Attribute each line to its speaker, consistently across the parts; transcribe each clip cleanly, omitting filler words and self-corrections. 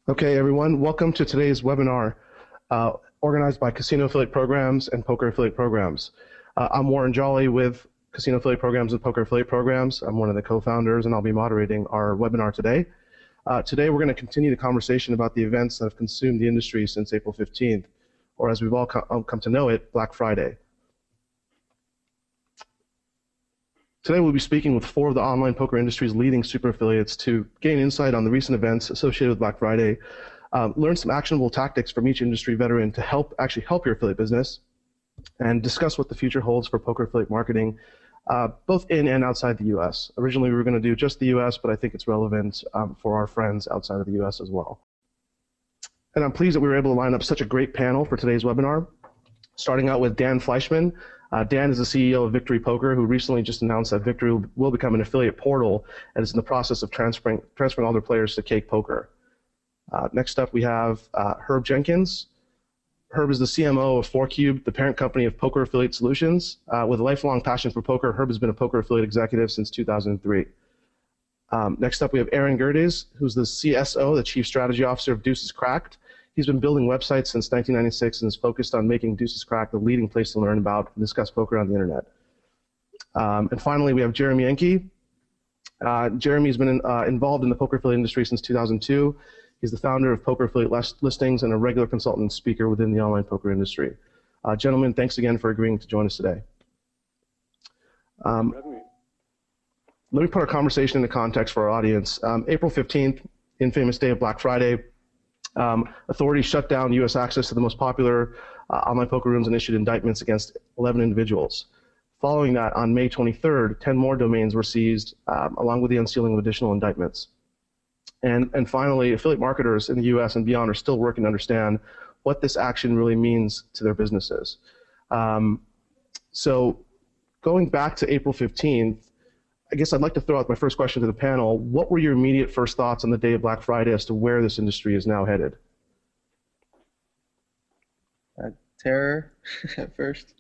Speaker 1: Okay, everyone, welcome to today's webinar organized by Casino Affiliate Programs and Poker Affiliate Programs. I'm Warren Jolly with Casino Affiliate Programs and Poker Affiliate Programs. I'm one of the co-founders, and I'll be moderating our webinar today. Today, we're going to continue the conversation about the events that have consumed the industry since April 15th, or as we've all come to know it, Black Friday. Today we'll be speaking with 4 of the online poker industry's leading super affiliates to gain insight on the recent events associated with Black Friday, learn some actionable tactics from each industry veteran to help your affiliate business, and discuss what the future holds for poker affiliate marketing, both in and outside the US. Originally we were going to do just the US, but I think it's relevant for our friends outside of the US as well. And I'm pleased that we were able to line up such a great panel for today's webinar, starting out with Dan Fleischman. Dan is the CEO of Victory Poker, who recently just announced that Victory will become an affiliate portal and is in the process of transferring all their players to Cake Poker. Next up, we have Herb Jenkins. Herb is the CMO of 4Cube, the parent company of Poker Affiliate Solutions. With a lifelong passion for poker, Herb has been a poker affiliate executive since 2003. Next up, we have Aaron Gerdes, who's the CSO, the Chief Strategy Officer of Deuces Cracked. He's been building websites since 1996 and is focused on making Deuces Cracked the leading place to learn about and discuss poker on the internet. And finally, we have Jeremy Enke. Jeremy's been involved in the poker affiliate industry since 2002. He's the founder of Poker Affiliate Listings and a regular consultant and speaker within the online poker industry. Gentlemen, thanks again for agreeing to join us today. Let me put our conversation into context for our audience. April 15th, infamous day of Black Friday, authorities shut down U.S. access to the most popular online poker rooms and issued indictments against 11 individuals. Following that, on May 23rd, 10 more domains were seized, along with the unsealing of additional indictments. And finally, affiliate marketers in the U.S. and beyond are still working to understand what this action really means to their businesses. So going back to April 15th, I guess I'd like to throw out my first question to the panel. What were your immediate first thoughts on the day of Black Friday as to where this industry is now headed?
Speaker 2: Terror at first.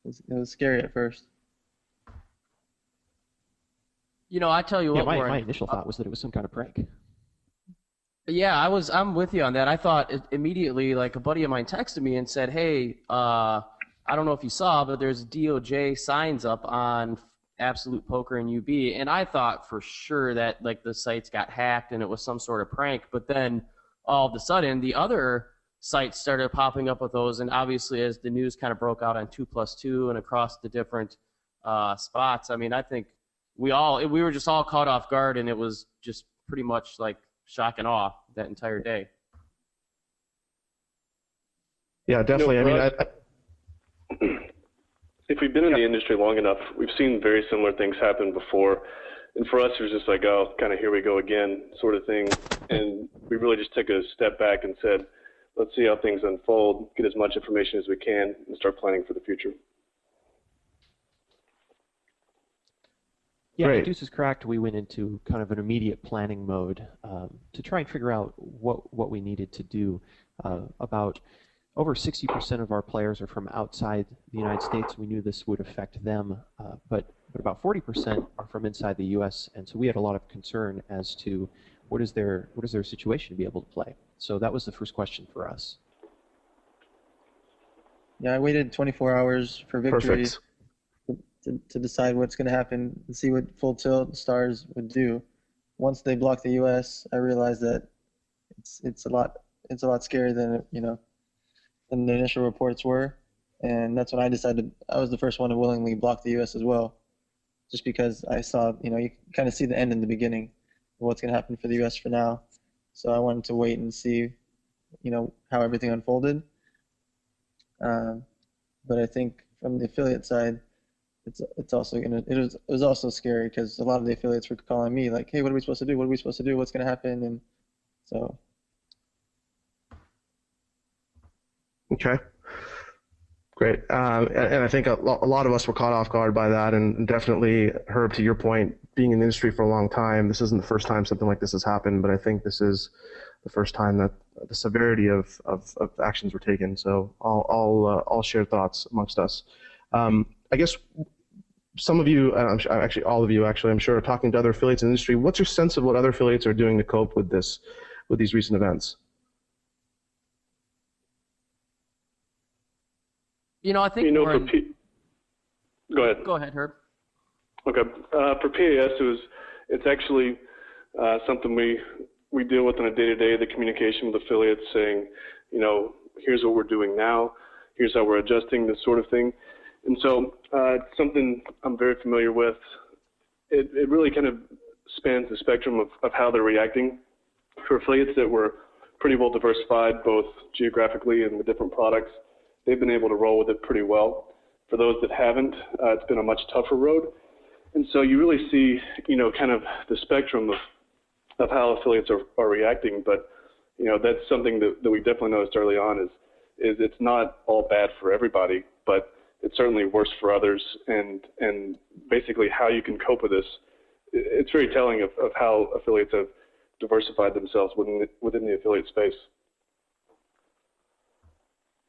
Speaker 2: It was scary at first.
Speaker 3: You know, I tell you what,
Speaker 4: my initial thought was that it was some kind of prank.
Speaker 3: Yeah, I'm with you on that. I thought immediately, like a buddy of mine texted me and said, hey, I don't know if you saw, but there's DOJ signs up on Absolute Poker and UB, and I thought for sure that like the sites got hacked and it was some sort of prank, but then all of a sudden the other sites started popping up with those, and obviously as the news kind of broke out on 2+2 and across the different spots, I mean, I think we were just all caught off guard, and it was just pretty much like shock and awe that entire day.
Speaker 1: Yeah, definitely.
Speaker 5: You know,
Speaker 1: I mean,
Speaker 5: if we've been in the industry long enough, we've seen very similar things happen before. And for us, it was just like, oh, kind of here we go again sort of thing. And we really just took a step back and said, let's see how things unfold, get as much information as we can, and start planning for the future.
Speaker 4: Yeah, at Deuces Cracked, we went into kind of an immediate planning mode to try and figure out what we needed to do. About over 60% of our players are from outside the United States. We knew this would affect them, but about 40% are from inside the U.S., and so we had a lot of concern as to what is their situation to be able to play. So that was the first question for us.
Speaker 2: Yeah, I waited 24 hours for Victory to decide what's going to happen and see what Full Tilt Stars would do. Once they blocked the U.S., I realized that it's a lot scarier than than the initial reports were, and that's when I decided I was the first one to willingly block the U.S. as well, just because I saw you kind of see the end in the beginning of what's going to happen for the U.S. for now. So I wanted to wait and see how everything unfolded. But I think from the affiliate side, it's also it was also scary because a lot of the affiliates were calling me like, hey, what are we supposed to do? What are we supposed to do? What's going to happen? And so.
Speaker 1: Okay, great. And I think a lot of us were caught off guard by that, and definitely, Herb, to your point, being in the industry for a long time, this isn't the first time something like this has happened, but I think this is the first time that the severity of actions were taken. So I'll share thoughts amongst us. I guess some of you, actually all of you, actually, I'm sure, are talking to other affiliates in the industry. What's your sense of what other affiliates are doing to cope with these recent events?
Speaker 3: I think
Speaker 5: go ahead.
Speaker 3: Go ahead, Herb.
Speaker 5: Okay. For PAS, it's actually something we deal with on a day-to-day, the communication with affiliates saying, here's what we're doing now, here's how we're adjusting, this sort of thing. And so it's something I'm very familiar with. It really kind of spans the spectrum of how they're reacting. For affiliates that were pretty well diversified, both geographically and with different products, they've been able to roll with it pretty well. For those that haven't, it's been a much tougher road. And so you really see, kind of the spectrum of how affiliates are reacting. But, that's something that we definitely noticed early on is it's not all bad for everybody, but it's certainly worse for others. And basically how you can cope with this, it's very telling of how affiliates have diversified themselves within the affiliate space.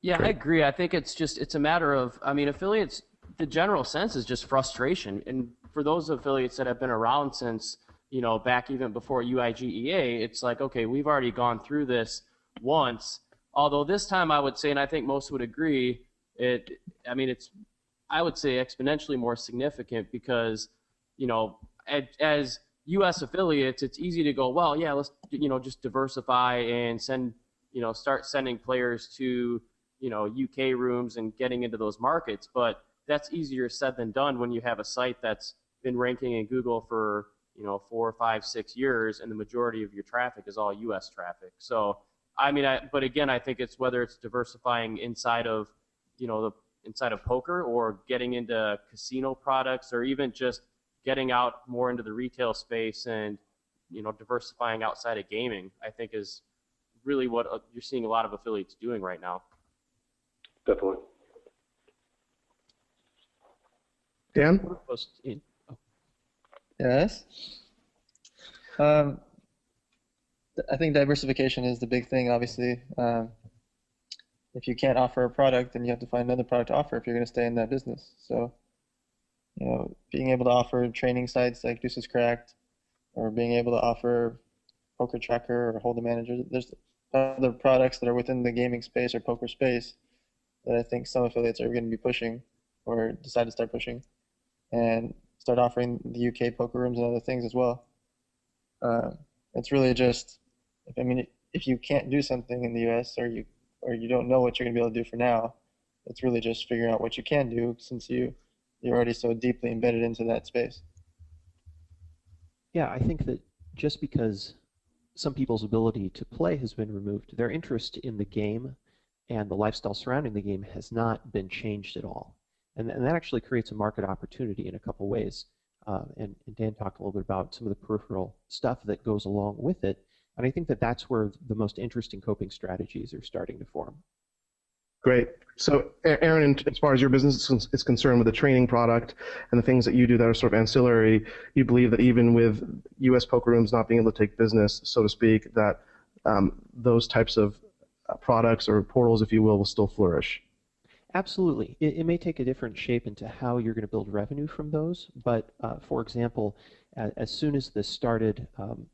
Speaker 3: Yeah, I agree. I think it's a matter of, affiliates, the general sense is just frustration. And for those affiliates that have been around since, back even before UIGEA, it's like, okay, we've already gone through this once. Although this time I would say, and I think most would agree, it's, I would say, exponentially more significant because, as U.S. affiliates, it's easy to go, well, yeah, let's, just diversify and send, start sending players to, UK rooms and getting into those markets. But that's easier said than done when you have a site that's been ranking in Google for, 4, 5, 6 years, and the majority of your traffic is all U.S. traffic. So, but again, I think it's whether it's diversifying inside of, inside of poker or getting into casino products or even just getting out more into the retail space and, diversifying outside of gaming, I think is really what you're seeing a lot of affiliates doing right now.
Speaker 5: Definitely.
Speaker 1: Dan?
Speaker 2: Yes. I think diversification is the big thing, obviously. If you can't offer a product, then you have to find another product to offer if you're going to stay in that business. So, being able to offer training sites like Deuces Cracked, or being able to offer Poker Tracker or Hold'em Manager, there's other products that are within the gaming space or poker space that I think some affiliates are going to be pushing or decide to start pushing and start offering the UK poker rooms and other things as well. It's really just, if you can't do something in the US or you don't know what you're going to be able to do for now, it's really just figuring out what you can do since you're already so deeply embedded into that space.
Speaker 4: Yeah, I think that just because some people's ability to play has been removed, their interest in the game and the lifestyle surrounding the game has not been changed at all. And that actually creates a market opportunity in a couple ways. And Dan talked a little bit about some of the peripheral stuff that goes along with it. And I think that that's where the most interesting coping strategies are starting to form.
Speaker 1: Great. So, Aaron, as far as your business is concerned with the training product and the things that you do that are sort of ancillary, you believe that even with U.S. poker rooms not being able to take business, so to speak, that those types of products or portals, if you will still flourish?
Speaker 4: Absolutely. It may take a different shape into how you're going to build revenue from those, but for example, as soon as this started,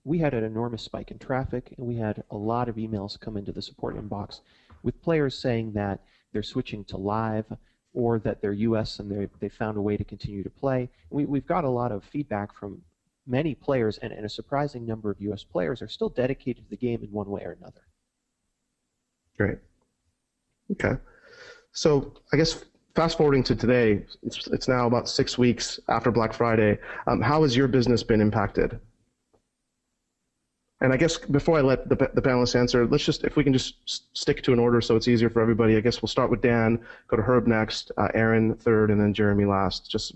Speaker 4: we had an enormous spike in traffic, and we had a lot of emails come into the support inbox with players saying that they're switching to live or that they're US and they found a way to continue to play. We've got a lot of feedback from many players, and a surprising number of US players are still dedicated to the game in one way or another.
Speaker 1: Great. Okay. So I guess fast forwarding to today, it's now about 6 weeks after Black Friday. How has your business been impacted? And I guess before I let the panelists answer, let's just, if we can just stick to an order so it's easier for everybody. I guess we'll start with Dan, go to Herb next, Aaron third, and then Jeremy last. Just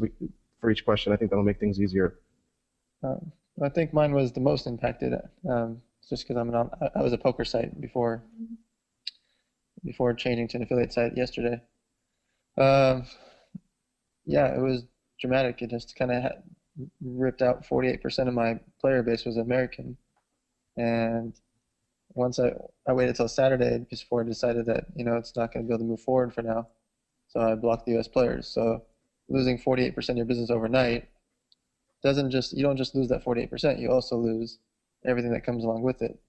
Speaker 1: for each question, I think that'll make things easier.
Speaker 2: I think mine was the most impacted, just because I was a poker site before changing to an affiliate site yesterday. Yeah, it was dramatic. It just kind of ripped out 48% of my player base was American. And once I waited till Saturday before I decided that, it's not going to be able to move forward for now. So I blocked the US players. So losing 48% of your business overnight you don't just lose that 48%, you also lose everything that comes along with it.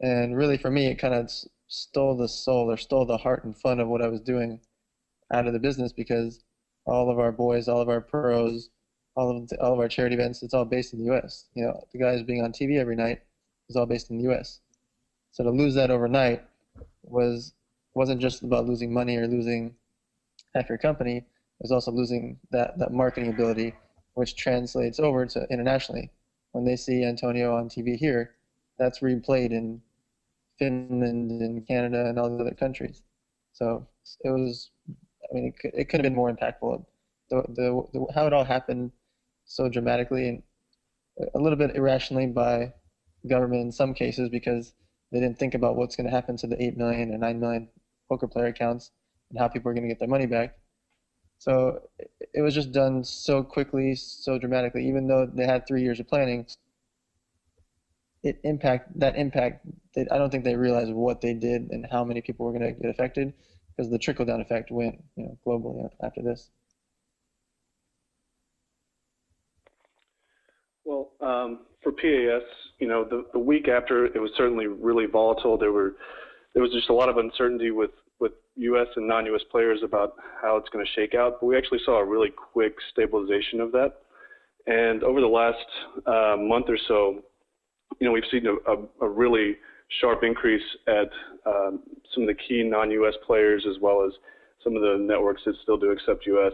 Speaker 2: And really for me, it kind of stole the soul or stole the heart and fun of what I was doing out of the business, because all of our boys, all of our pros, all of our charity events, it's all based in the US. You know, the guys being on TV every night is all based in the US. So to lose that overnight wasn't just about losing money or losing half your company. It was also losing that marketing ability, which translates over to internationally. When they see Antonio on TV here, that's replayed in Finland and Canada and all the other countries. So it was, I mean, it could have been more impactful. How it all happened so dramatically and a little bit irrationally by government in some cases, because they didn't think about what's going to happen to the 8 million or 9 million poker player accounts and how people are going to get their money back. So it was just done so quickly, so dramatically. Even though they had 3 years of planning, I don't think they realized what they did and how many people were going to get affected, because the trickle-down effect went, globally after this.
Speaker 5: Well, for PAS, the week after, it was certainly really volatile. There was just a lot of uncertainty with U.S. and non-U.S. players about how it's going to shake out. But we actually saw a really quick stabilization of that. And over the last month or so, we've seen a really sharp increase at some of the key non-U.S. players, as well as some of the networks that still do accept U.S.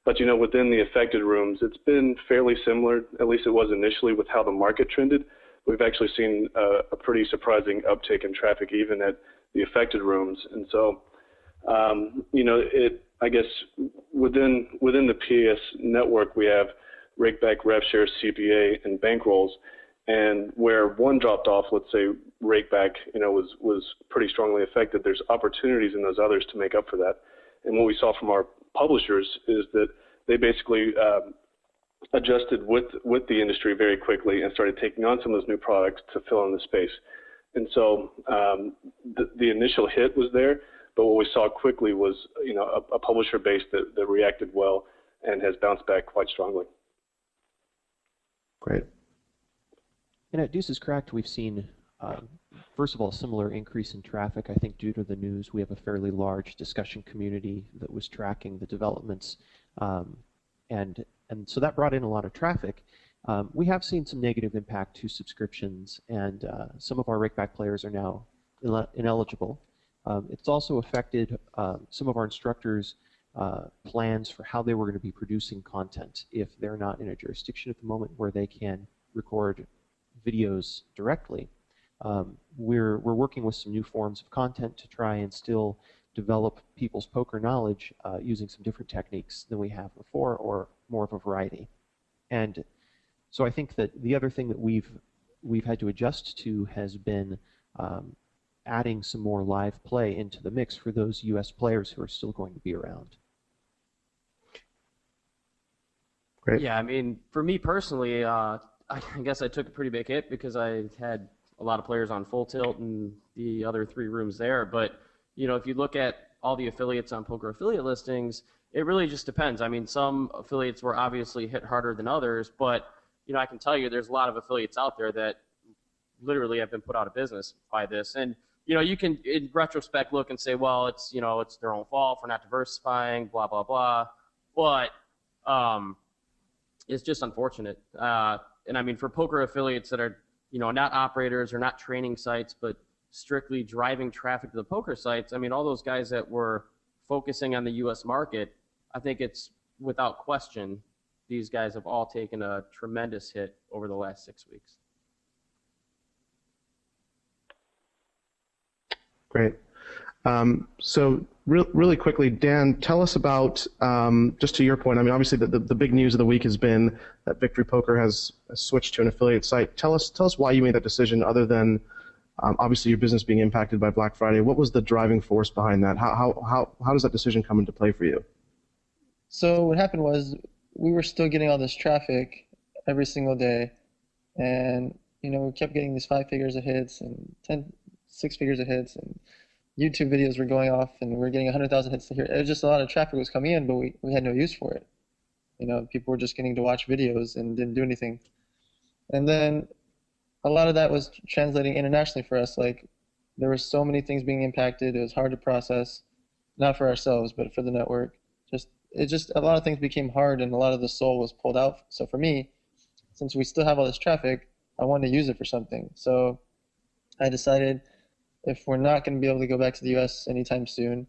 Speaker 5: But, within the affected rooms, it's been fairly similar, at least it was initially, with how the market trended. We've actually seen a pretty surprising uptick in traffic even at the affected rooms. And so, I guess within the PAS network, we have rakeback, rev share, CPA, and bankrolls. And where one dropped off, let's say rakeback, was pretty strongly affected, there's opportunities in those others to make up for that. And what we saw from our publishers is that they basically adjusted with the industry very quickly and started taking on some of those new products to fill in the space. And so the initial hit was there, but what we saw quickly was a publisher base that reacted well and has bounced back quite strongly.
Speaker 1: Great.
Speaker 4: And at Deuces Cracked, we've seen, first of all, a similar increase in traffic. I think due to the news, we have a fairly large discussion community that was tracking the developments, and so that brought in a lot of traffic. We have seen some negative impact to subscriptions, and some of our rakeback players are now ineligible. It's also affected some of our instructors' plans for how they were going to be producing content if they're not in a jurisdiction at the moment where they can record videos directly. We're working with some new forms of content to try and still develop people's poker knowledge using some different techniques than we have before, or more of a variety. And so I think that the other thing that we've had to adjust to has been adding some more live play into the mix for those U.S. players who are still going to be around.
Speaker 1: Great.
Speaker 3: Yeah, I mean, for me personally, I guess I took a pretty big hit because I had a lot of players on Full Tilt and the other 3 rooms there. But, if you look at all the affiliates on Poker Affiliate Listings, it really just depends. I mean, some affiliates were obviously hit harder than others, but, I can tell you there's a lot of affiliates out there that literally have been put out of business by this. And, you can, in retrospect, look and say, well, it's their own fault for not diversifying, blah, blah, blah. But it's just unfortunate. And I mean, for poker affiliates that are, not operators or not training sites, but strictly driving traffic to the poker sites, I mean, all those guys that were focusing on the U.S. market, I think it's without question, these guys have all taken a tremendous hit over the last 6 weeks.
Speaker 1: Great. So really quickly, Dan, tell us about, just to your point, I mean, obviously the big news of the week has been that Victory Poker has switched to an affiliate site. Tell us why you made that decision, other than obviously your business being impacted by Black Friday. What was the driving force behind that? How does that decision come into play for you?
Speaker 2: So what happened was we were still getting all this traffic every single day, and we kept getting these 5 figures of hits and 6 figures of hits, and YouTube videos were going off, and we were getting 100,000 hits to here. It was just a lot of traffic was coming in, but we had no use for it. People were just getting to watch videos and didn't do anything. And then a lot of that was translating internationally for us. Like, there were so many things being impacted. It was hard to process, not for ourselves, but for the network. A lot of things became hard, and a lot of the soul was pulled out. So for me, since we still have all this traffic, I wanted to use it for something. So I decided, if we're not going to be able to go back to the US anytime soon,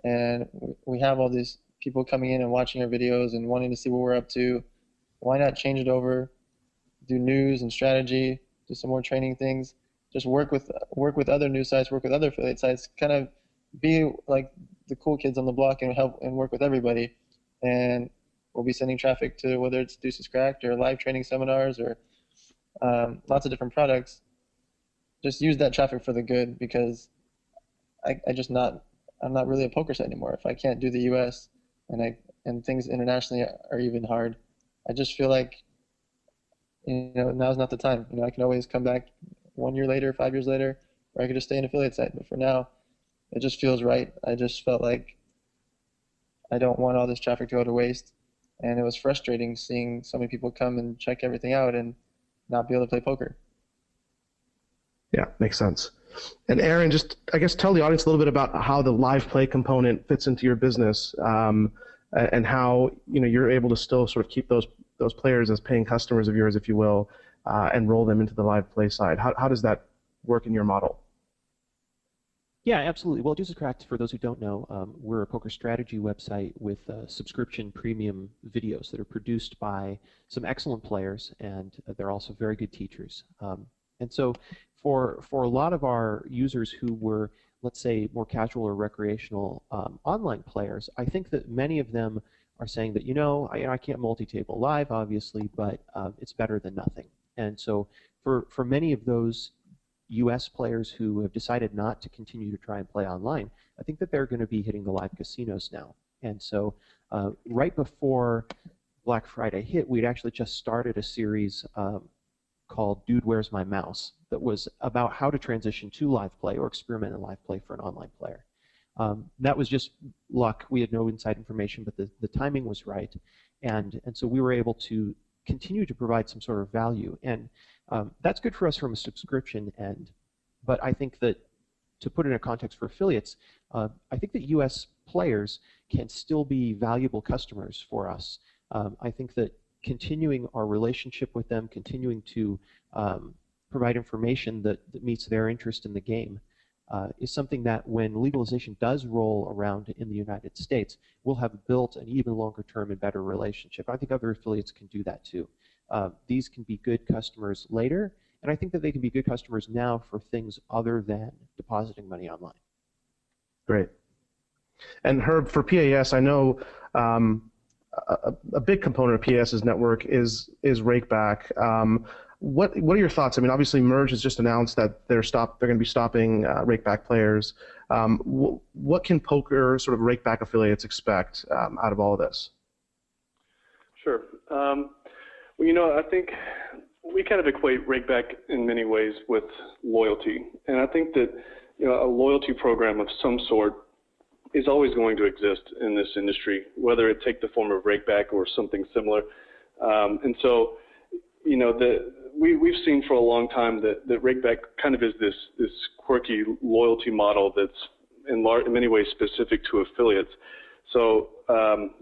Speaker 2: and we have all these people coming in and watching our videos and wanting to see what we're up to, why not change it over, do news and strategy, do some more training things, just work with other news sites, work with other affiliate sites, kind of be like the cool kids on the block and help and work with everybody. And we'll be sending traffic to, whether it's Deuces Cracked or live training seminars or lots of different products. Just use that traffic for the good, because I'm not really a poker site anymore. If I can't do the US and things internationally are even hard, I just feel like, now's not the time. I can always come back 1 year later, 5 years later, or I could just stay an affiliate site. But for now, it just feels right. I just felt like I don't want all this traffic to go to waste. And it was frustrating seeing so many people come and check everything out and not be able to play poker.
Speaker 1: Yeah, makes sense. And Aaron, just, I guess, tell the audience a little bit about how the live play component fits into your business, and how you're able to still sort of keep those players as paying customers of yours, if you will, and roll them into the live play side. How does that work in your model?
Speaker 4: Yeah, absolutely. Well, Deuces Cracked, for those who don't know, we're a poker strategy website with subscription premium videos that are produced by some excellent players, and they're also very good teachers. And so for a lot of our users who were, let's say, more casual or recreational online players, I think that many of them are saying that, I can't multi-table live, obviously, but it's better than nothing. And so for many of those US players who have decided not to continue to try and play online, I think that they're going to be hitting the live casinos now. And so right before Black Friday hit, we'd actually just started a series called Dude, Where's My Mouse? That was about how to transition to live play or experiment in live play for an online player. That was just luck. We had no inside information, but the timing was right. And so we were able to continue to provide some sort of value. And that's good for us from a subscription end. But I think that, to put it in a context for affiliates, I think that US players can still be valuable customers for us. I think that continuing our relationship with them, continuing to provide information that meets their interest in the game, is something that, when legalization does roll around in the United States, we'll have built an even longer term and better relationship. I think other affiliates can do that too. These can be good customers later, and I think that they can be good customers now for things other than depositing money online.
Speaker 1: Great. And Herb, for PAS, I know a big component of PAS's network is Rakeback. What are your thoughts? I mean, obviously, Merge has just announced that they're going to be stopping Rakeback players. What can poker sort of Rakeback affiliates expect out of all of this?
Speaker 5: Sure. Well, I think we kind of equate Rakeback in many ways with loyalty, and I think that a loyalty program of some sort is always going to exist in this industry, whether it take the form of Rakeback or something similar. And so, we've seen for a long time that Rakeback kind of is this quirky loyalty model that's in many ways specific to affiliates. So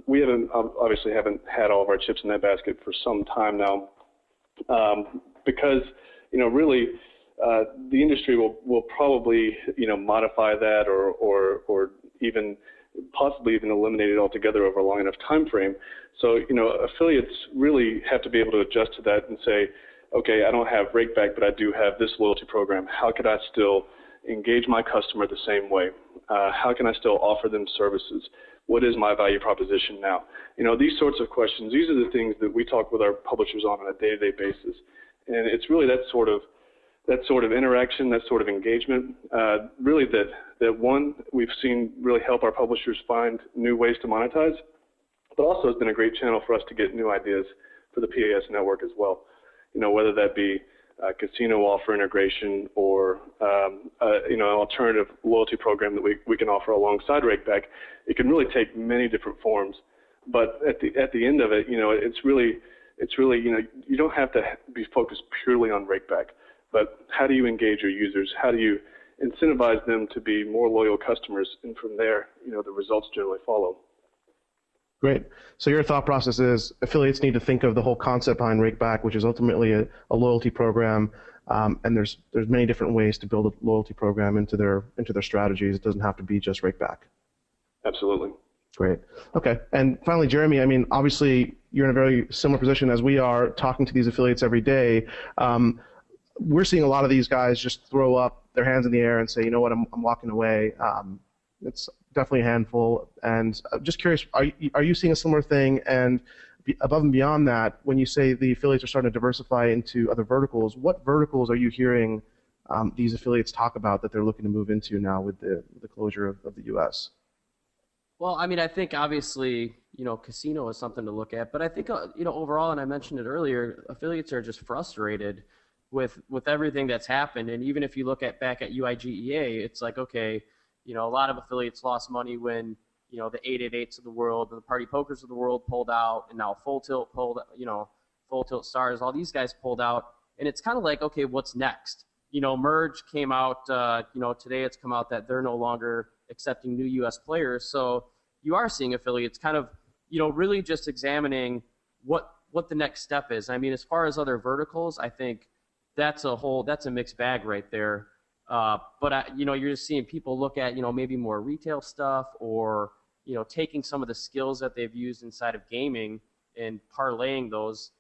Speaker 5: we obviously haven't had all of our chips in that basket for some time now, because really the industry will probably modify that or even possibly even eliminate it altogether over a long enough time frame. So affiliates really have to be able to adjust to that and say, okay, I don't have Rakeback, but I do have this loyalty program. How could I still engage my customer the same way? How can I still offer them services? What is my value proposition now? These sorts of questions, these are the things that we talk with our publishers on a day-to-day basis. And it's really that sort of interaction, that sort of engagement, really that one, we've seen really help our publishers find new ways to monetize, but also has been a great channel for us to get new ideas for the PAS network as well. Whether that be casino offer integration or an alternative loyalty program that we can offer alongside Rakeback, it can really take many different forms. But at the end of it, it's really, you don't have to be focused purely on rakeback, but how do you engage your users? How do you incentivize them to be more loyal customers? And from there, the results generally follow.
Speaker 1: Great. So your thought process is affiliates need to think of the whole concept behind rakeback, which is ultimately a loyalty program. And there's many different ways to build a loyalty program into their strategies. It doesn't have to be just rakeback.
Speaker 5: Absolutely.
Speaker 1: Great. Okay. And finally, Jeremy, I mean, obviously you're in a very similar position as we are, talking to these affiliates every day. We're seeing a lot of these guys just throw up their hands in the air and say, you know what, I'm walking away. It's definitely a handful. And I'm just curious, are you seeing a similar thing? And above and beyond that, when you say the affiliates are starting to diversify into other verticals, what verticals are you hearing these affiliates talk about that they're looking to move into now with the closure of the U.S.?
Speaker 3: Well, I mean, I think obviously, casino is something to look at, but I think, overall, and I mentioned it earlier, affiliates are just frustrated with everything that's happened. And even if you look back at UIGEA, it's like, okay, a lot of affiliates lost money when, the 888s of the world, the Party Pokers of the world pulled out, and now Full Tilt Full Tilt Stars, all these guys pulled out. And it's kind of like, okay, what's next? Merge came out, today it's come out that they're no longer accepting new U.S. players. So you are seeing affiliates kind of, really just examining what the next step is. I mean, as far as other verticals, I think that's a mixed bag right there. But you're just seeing people look at, maybe more retail stuff, or, taking some of the skills that they've used inside of gaming and parlaying those,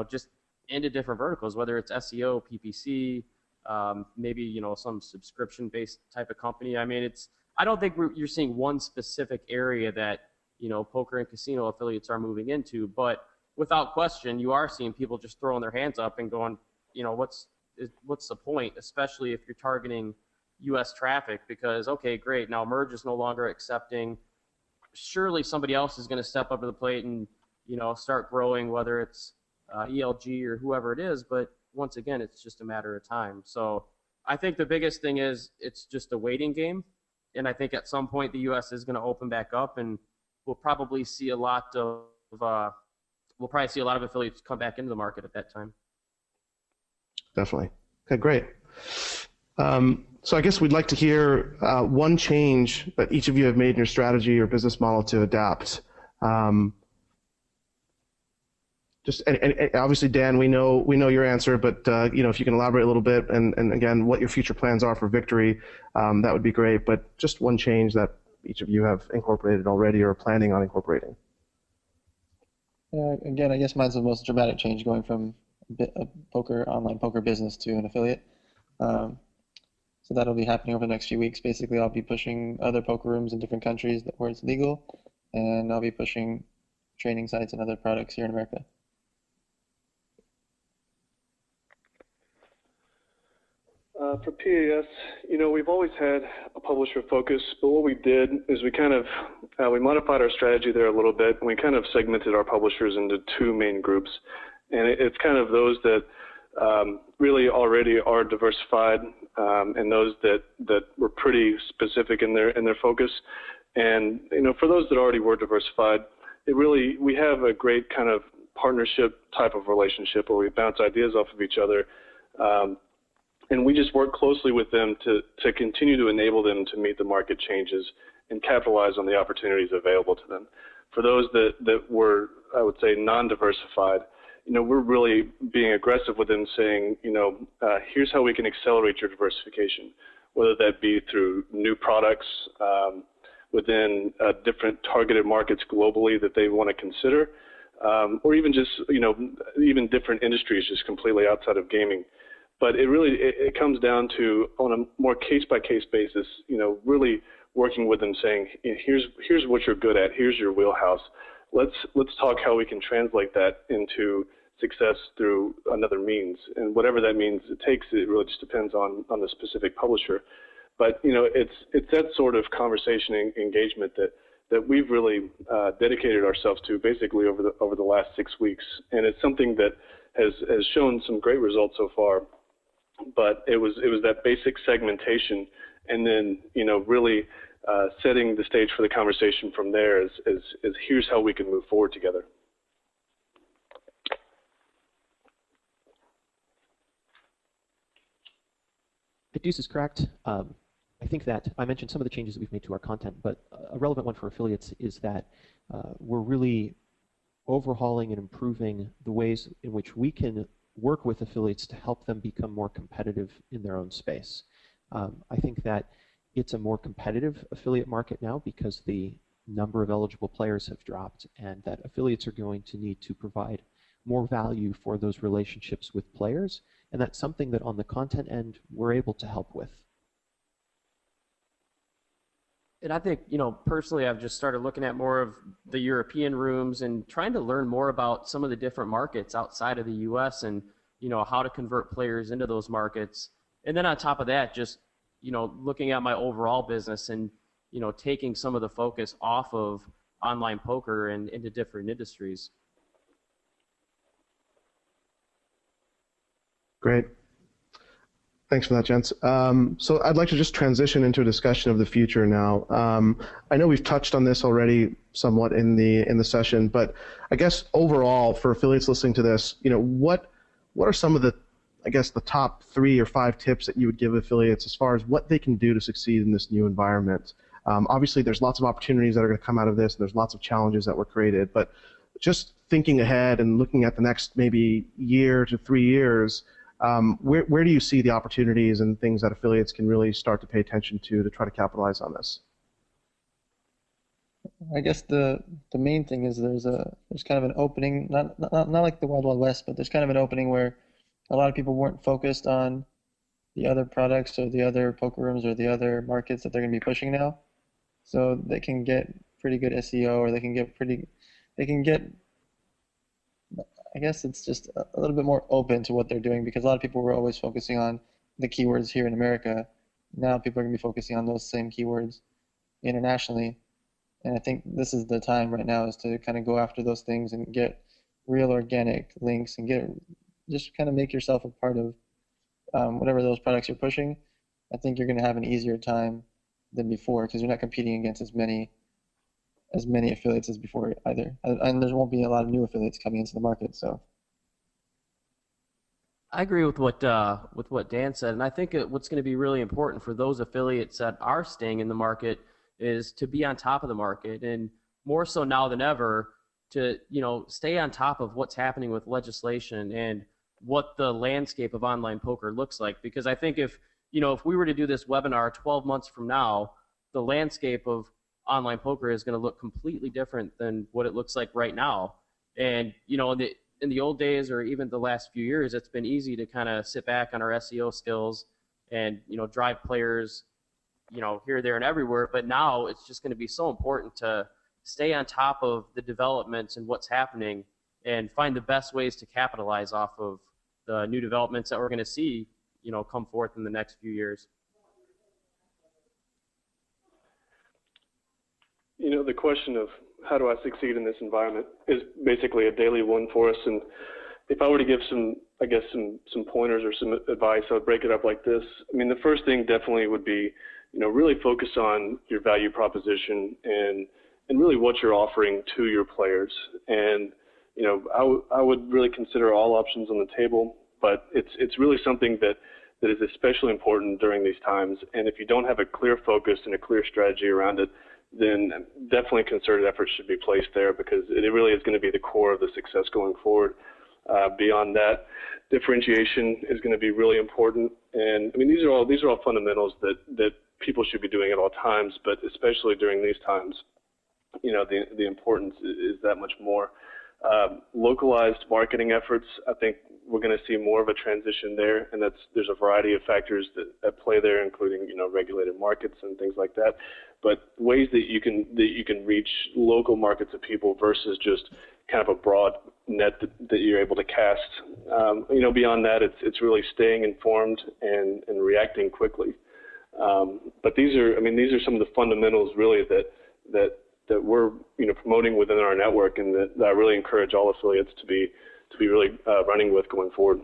Speaker 3: just into different verticals, whether it's SEO, PPC, maybe, some subscription-based type of company. I mean, I don't think you're seeing one specific area that, poker and casino affiliates are moving into, but without question, you are seeing people just throwing their hands up and going, what's the point, especially if you're targeting U.S. traffic, because, okay, great, now Merge is no longer accepting. Surely somebody else is going to step up to the plate and, start growing, whether it's ELG or whoever it is, but once again, it's just a matter of time. So I think the biggest thing is it's just a waiting game, and I think at some point the U.S. is going to open back up, and we'll probably see a lot of affiliates come back into the market at that time.
Speaker 1: Definitely. Okay, great. So I guess we'd like to hear one change that each of you have made in your strategy or business model to adapt. And obviously, Dan, we know your answer, but if you can elaborate a little bit, and again, what your future plans are for Victory, that would be great. But just one change that each of you have incorporated already or are planning on incorporating.
Speaker 2: Again, I guess mine's the most dramatic change, going from a online poker business to an affiliate. So that'll be happening over the next few weeks. Basically, I'll be pushing other poker rooms in different countries where it's legal, and I'll be pushing training sites and other products here in America.
Speaker 5: For PAS, we've always had a publisher focus, but what we did is we kind of we modified our strategy there a little bit, and we kind of segmented our publishers into two main groups. And it's kind of those that really already are diversified, and those that were pretty specific in their focus. And for those that already were diversified, we have a great kind of partnership type of relationship where we bounce ideas off of each other, and we just work closely with them to continue to enable them to meet the market changes and capitalize on the opportunities available to them. For those that were, I would say, non-diversified, we're really being aggressive with them, saying, here's how we can accelerate your diversification, whether that be through new products within different targeted markets globally that they want to consider, or even just, even different industries just completely outside of gaming. But it comes down to, on a more case-by-case basis, really working with them, saying, here's what you're good at, here's your wheelhouse. Let's talk how we can translate that into success through another means, and whatever that means it takes, it really just depends on the specific publisher. But it's that sort of conversation and engagement that we've really dedicated ourselves to basically over the last 6 weeks, and it's something that has shown some great results so far. But it was that basic segmentation, and then really setting the stage for the conversation from there is here's how we can move forward together.
Speaker 4: Deuce is correct. I think that I mentioned some of the changes that we've made to our content, but a relevant one for affiliates is that we're really overhauling and improving the ways in which we can work with affiliates to help them become more competitive in their own space. I think that it's a more competitive affiliate market now because the number of eligible players have dropped, and that affiliates are going to need to provide more value for those relationships with players, and that's something that on the content end we're able to help with.
Speaker 3: And I think, personally, I've just started looking at more of the European rooms and trying to learn more about some of the different markets outside of the U.S. and, how to convert players into those markets. And then on top of that, just, looking at my overall business and, taking some of the focus off of online poker and into different industries.
Speaker 1: Great. Thanks for that, gents. So I'd like to just transition into a discussion of the future now. I know we've touched on this already somewhat in the session, but I guess overall for affiliates listening to this, what are some of the, the top 3 or 5 tips that you would give affiliates as far as what they can do to succeed in this new environment? Obviously, there's lots of opportunities that are going to come out of this, and there's lots of challenges that were created, but just thinking ahead and looking at the next maybe year to 3 years, where do you see the opportunities and things that affiliates can really start to pay attention to try to capitalize on this?
Speaker 2: I guess the main thing is there's kind of an opening, not like the Wild Wild West, but there's kind of an opening where a lot of people weren't focused on the other products or the other poker rooms or the other markets that they're going to be pushing now. So they can get pretty good SEO, or they can get I guess it's just a little bit more open to what they're doing, because a lot of people were always focusing on the keywords here in America. Now people are going to be focusing on those same keywords internationally. And I think this is the time right now is to kind of go after those things and get real organic links and just kind of make yourself a part of whatever those products you're pushing. I think you're going to have an easier time than before because you're not competing against as many affiliates as before either, and there won't be a lot of new affiliates coming into the market. So
Speaker 3: I agree with what Dan said, and I think what's going to be really important for those affiliates that are staying in the market is to be on top of the market, and more so now than ever to stay on top of what's happening with legislation and what the landscape of online poker looks like. Because I think if we were to do this webinar 12 months from now, the landscape of online poker is going to look completely different than what it looks like right now. And in the old days, or even the last few years, it's been easy to kind of sit back on our SEO skills and drive players here, there, and everywhere. But now it's just going to be so important to stay on top of the developments and what's happening and find the best ways to capitalize off of the new developments that we're going to see come forth in the next few years.
Speaker 5: The question of how do I succeed in this environment is basically a daily one for us. And if I were to give some pointers or some advice, I would break it up like this. I mean, the first thing definitely would be, really focus on your value proposition and really what you're offering to your players. And, I would really consider all options on the table, but it's really something that is especially important during these times. And if you don't have a clear focus and a clear strategy around it, then definitely concerted efforts should be placed there, because it really is going to be the core of the success going forward. Beyond that, differentiation is going to be really important. And I mean, these are all fundamentals that people should be doing at all times, but especially during these times, the importance is that much more. Localized marketing efforts, I think we're going to see more of a transition there, and there's a variety of factors that play there, including regulated markets and things like that. But ways that you can reach local markets of people versus just kind of a broad net that you're able to cast. Beyond that, it's really staying informed and reacting quickly. But these are some of the fundamentals really that we're promoting within our network, and that I really encourage all affiliates to be really running with going forward.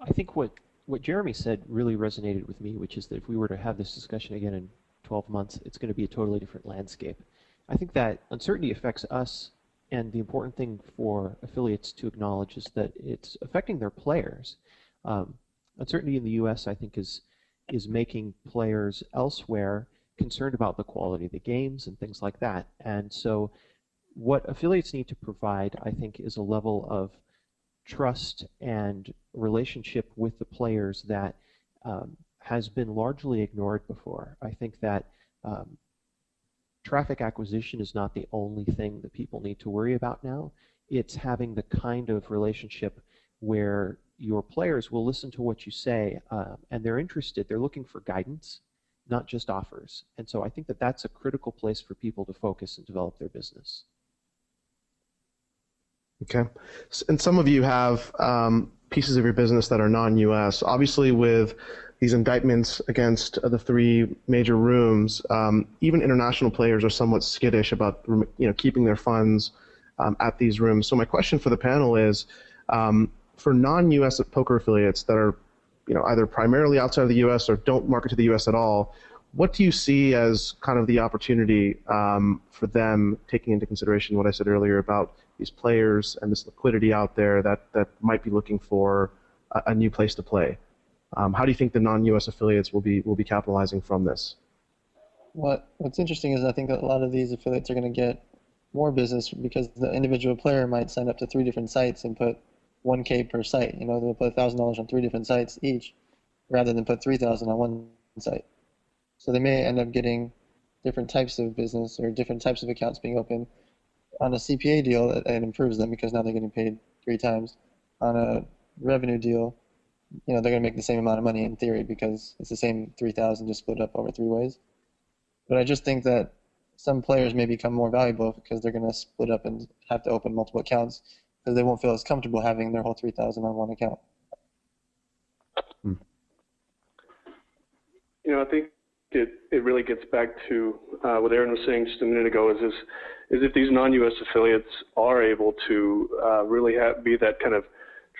Speaker 4: I think what what Jeremy said really resonated with me, which is that if we were to have this discussion again in 12 months, it's going to be a totally different landscape. I think that uncertainty affects us, and the important thing for affiliates to acknowledge is that it's affecting their players. Uncertainty in the U.S., I think, is making players elsewhere concerned about the quality of the games and things like that. And so what affiliates need to provide, I think, is a level of trust and relationship with the players that has been largely ignored before. I think that traffic acquisition is not the only thing that people need to worry about now. It's having the kind of relationship where your players will listen to what you say and they're interested. They're looking for guidance, not just offers. And so I think that that's a critical place for people to focus and develop their business.
Speaker 1: Okay. And some of you have pieces of your business that are non-U.S. Obviously, with these indictments against the 3 major rooms, even international players are somewhat skittish about keeping their funds at these rooms. So my question for the panel is, for non-U.S. poker affiliates that are either primarily outside of the U.S. or don't market to the U.S. at all, what do you see as kind of the opportunity for them, taking into consideration what I said earlier about these players and this liquidity out there that might be looking for a new place to play? How do you think the non-U.S. affiliates will be capitalizing from this?
Speaker 2: What's interesting is I think that a lot of these affiliates are going to get more business because the individual player might sign up to 3 different sites and put $1K per site. They'll put $1,000 on 3 different sites each, rather than put $3,000 on one site. So they may end up getting different types of business or different types of accounts being opened. On a CPA deal, it improves them because now they're getting paid 3 times. On a revenue deal, they're going to make the same amount of money in theory because it's the same 3,000 just split up over 3 ways. But I just think that some players may become more valuable because they're going to split up and have to open multiple accounts because they won't feel as comfortable having their whole 3,000 on one account.
Speaker 5: I think it really gets back to what Aaron was saying just a minute ago, is if these non-U.S. affiliates are able to really be that kind of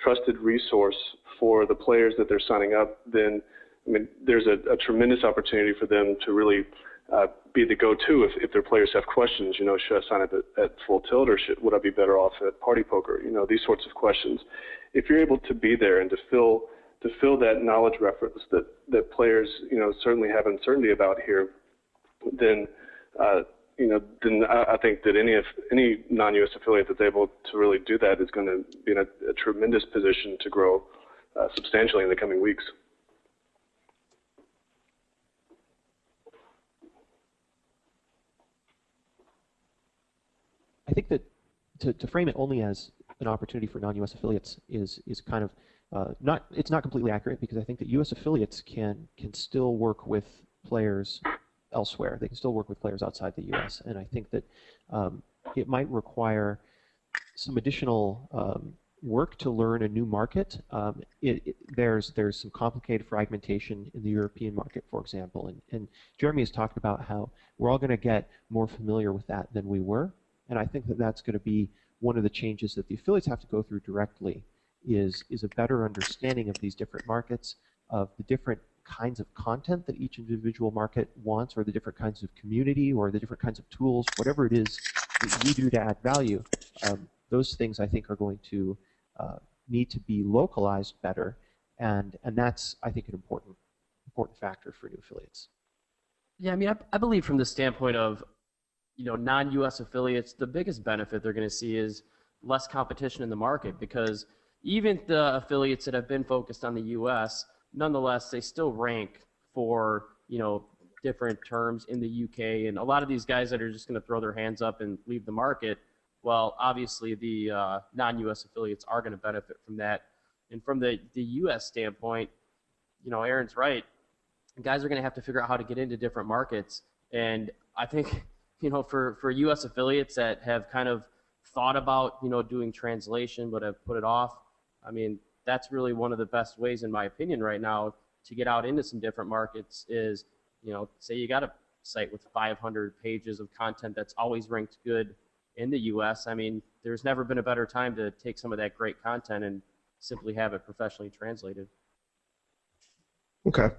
Speaker 5: trusted resource for the players that they're signing up, then there's a tremendous opportunity for them to really be the go-to if their players have questions. Should I sign up at Full Tilt, or would I be better off at Party Poker? These sorts of questions. If you're able to be there and to fill that knowledge reference that players certainly have uncertainty about here, then then I think that any non-U.S. affiliate that's able to really do that is going to be in a tremendous position to grow substantially in the coming weeks.
Speaker 4: I think that to frame it only as an opportunity for non-U.S. affiliates is kind of it's not completely accurate, because I think that U.S. affiliates can still work with players elsewhere. They can still work with players outside the U.S. And I think that it might require some additional work to learn a new market. There's some complicated fragmentation in the European market, for example, and Jeremy has talked about how we're all going to get more familiar with that than we were, and I think that that's going to be one of the changes that the affiliates have to go through directly, is a better understanding of these different markets, of the different kinds of content that each individual market wants, or the different kinds of community, or the different kinds of tools, whatever it is that you do to add value. Those things, I think, are going to need to be localized better, and that's, I think, an important factor for new affiliates.
Speaker 3: Yeah, I mean, I believe from the standpoint of non-U.S. affiliates, the biggest benefit they're going to see is less competition in the market, because even the affiliates that have been focused on the U.S., nonetheless, they still rank for different terms in the UK, and a lot of these guys that are just going to throw their hands up and leave the market, well, obviously the non-U.S. affiliates are going to benefit from that. And from the U.S. standpoint, Aaron's right. Guys are going to have to figure out how to get into different markets, and I think for U.S. affiliates that have kind of thought about doing translation but have put it off, I mean, that's really one of the best ways, in my opinion, right now to get out into some different markets is, say you got a site with 500 pages of content that's always ranked good in the U.S. I mean, there's never been a better time to take some of that great content and simply have it professionally translated.
Speaker 1: Okay.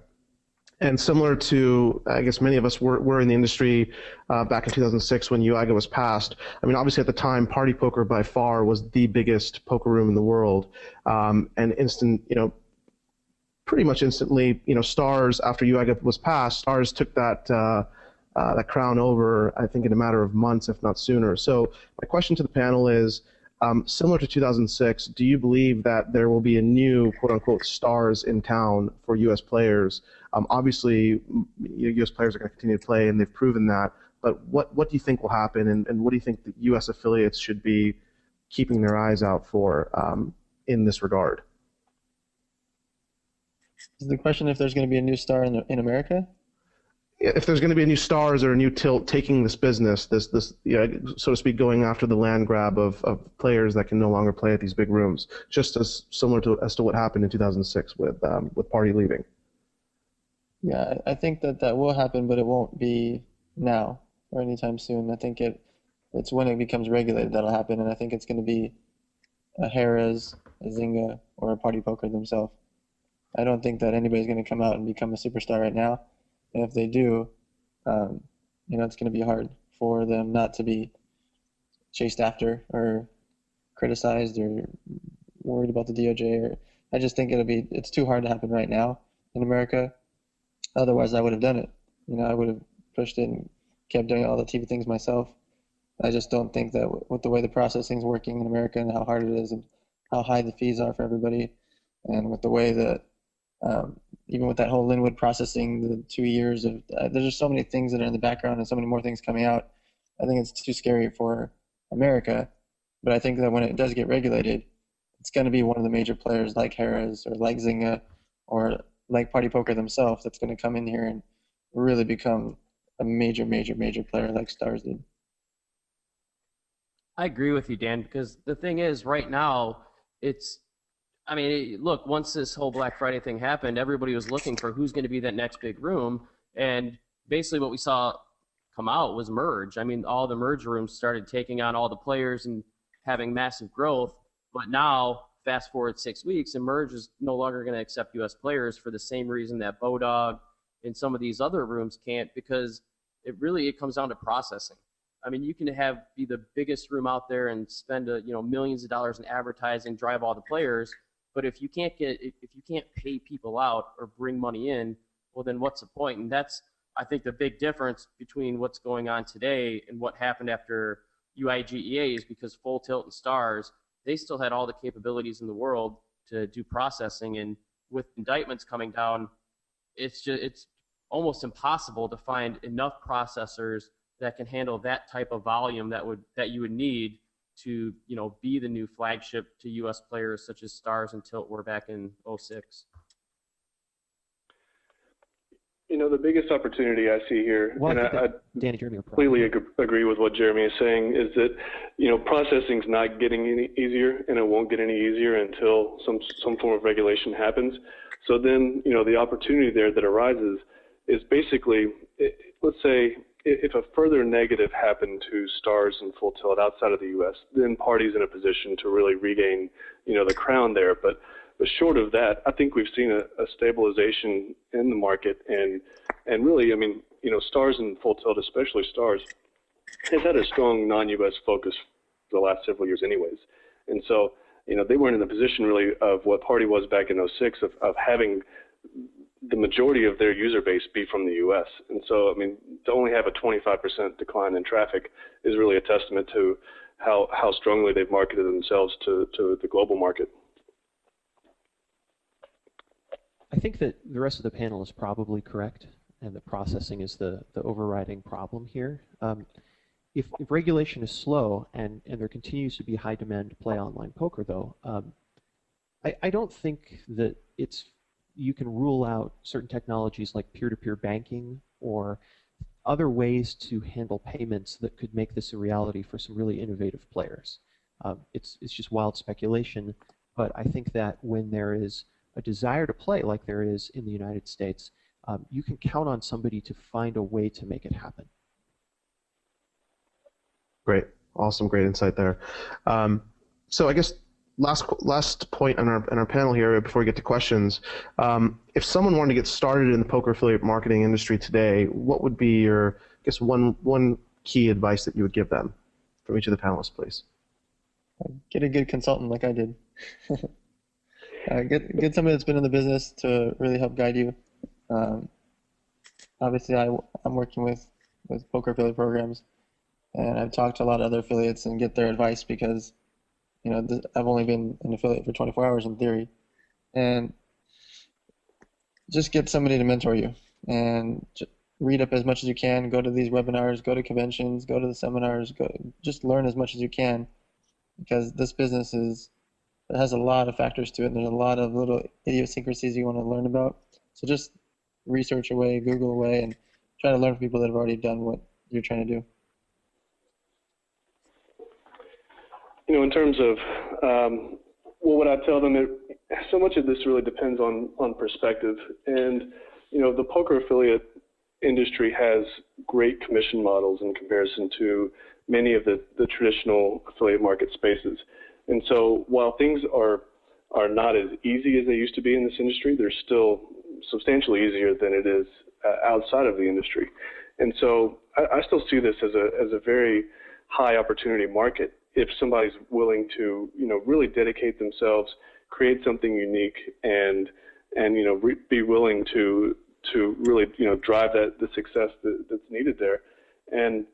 Speaker 1: And similar to, I guess many of us were in the industry back in 2006 when UIGA was passed. I mean, obviously at the time, Party Poker by far was the biggest poker room in the world, and pretty much instantly, Stars, after UIGA was passed, Stars took that crown over, I think, in a matter of months, if not sooner. So my question to the panel is, similar to 2006, do you believe that there will be a new quote-unquote Stars in town for U.S. players? Obviously, U.S. players are going to continue to play, and they've proven that. But what do you think will happen, and what do you think the U.S. affiliates should be keeping their eyes out for in this regard?
Speaker 2: Is the question if there's going to be a new star in America?
Speaker 1: If there's going to be a new Stars or a new Tilt taking this business, this so to speak, going after the land grab of players that can no longer play at these big rooms, just as similar to what happened in 2006 with Party leaving.
Speaker 2: Yeah, I think that will happen, but it won't be now or anytime soon. I think it's when it becomes regulated that'll happen, and I think it's going to be a Harrah's, a Zynga, or a Party Poker themselves. I don't think that anybody's going to come out and become a superstar right now. And if they do, it's going to be hard for them not to be chased after or criticized or worried about the DOJ. I just think it's too hard to happen right now in America. Otherwise, I would have done it. I would have pushed it and kept doing all the TV things myself. I just don't think that with the way the processing's working in America and how hard it is and how high the fees are for everybody, and with the way that even with that whole Linwood processing, the 2 years of there's just so many things that are in the background and so many more things coming out. I think it's too scary for America, but I think that when it does get regulated, it's going to be one of the major players like Harrah's or like Zynga or like Party Poker themselves that's going to come in here and really become a major player like Stars did.
Speaker 3: I agree with you, Dan, because the thing is, right now, look, once this whole Black Friday thing happened, everybody was looking for who's going to be that next big room, and basically what we saw come out was Merge. I mean, all the Merge rooms started taking on all the players and having massive growth, but now, fast forward 6 weeks, and Merge is no longer going to accept U.S. players for the same reason that Bodog and some of these other rooms can't, because it comes down to processing. I mean, you can be the biggest room out there and spend millions of dollars in advertising, drive all the players, but if you can't pay people out or bring money in, well, then what's the point? And that's, I think, the big difference between what's going on today and what happened after UIGEA is because Full Tilt and Stars, they still had all the capabilities in the world to do processing, and with indictments coming down, it's almost impossible to find enough processors that can handle that type of volume that you would need to be the new flagship to U.S. players such as Stars and Tilt were back in 2006.
Speaker 5: The biggest opportunity I see here,
Speaker 4: well,
Speaker 5: and I
Speaker 4: Danny,
Speaker 5: completely agree with what Jeremy is saying, is that processing's not getting any easier, and it won't get any easier until some form of regulation happens. So then, the opportunity there that arises is basically, let's say, if a further negative happened to Stars and Full Tilt outside of the U.S., then Party's in a position to really regain, the crown there. But short of that, I think we've seen a stabilization in the market, and really, Stars and Full Tilt, especially Stars, has had a strong non-U.S. focus for the last several years anyways. And so, they weren't in the position really of what Party was back in 2006 of having the majority of their user base be from the U.S. And so, to only have a 25% decline in traffic is really a testament to how strongly they've marketed themselves to the global market.
Speaker 4: I think that the rest of the panel is probably correct, and that processing is the overriding problem here. If regulation is slow and there continues to be high demand to play online poker, though, I don't think that you can rule out certain technologies like peer-to-peer banking or other ways to handle payments that could make this a reality for some really innovative players. It's just wild speculation, but I think that when there is a desire to play like there is in the United States, you can count on somebody to find a way to make it happen.
Speaker 1: Great. Awesome. Great insight there. So I guess last point on our panel here before we get to questions. If someone wanted to get started in the poker affiliate marketing industry today, what would be your, I guess, one key advice that you would give them from each of the panelists, please?
Speaker 2: Get a good consultant like I did. Get somebody that's been in the business to really help guide you. Obviously, I'm working with poker affiliate programs, and I've talked to a lot of other affiliates and get their advice because, I've only been an affiliate for 24 hours in theory, and just get somebody to mentor you and read up as much as you can. Go to these webinars, go to conventions, go to the seminars. Just learn as much as you can, because this business it has a lot of factors to it, and there's a lot of little idiosyncrasies you want to learn about. So just research away, Google away, and try to learn from people that have already done what you're trying to do.
Speaker 5: In terms of what would I tell them, so much of this really depends on perspective. And, the poker affiliate industry has great commission models in comparison to many of the traditional affiliate market spaces. And so while things are not as easy as they used to be in this industry, they're still substantially easier than it is outside of the industry. And so I still see this as a very high opportunity market if somebody's willing to, really dedicate themselves, create something unique, and be willing to really, drive the success that's needed there. And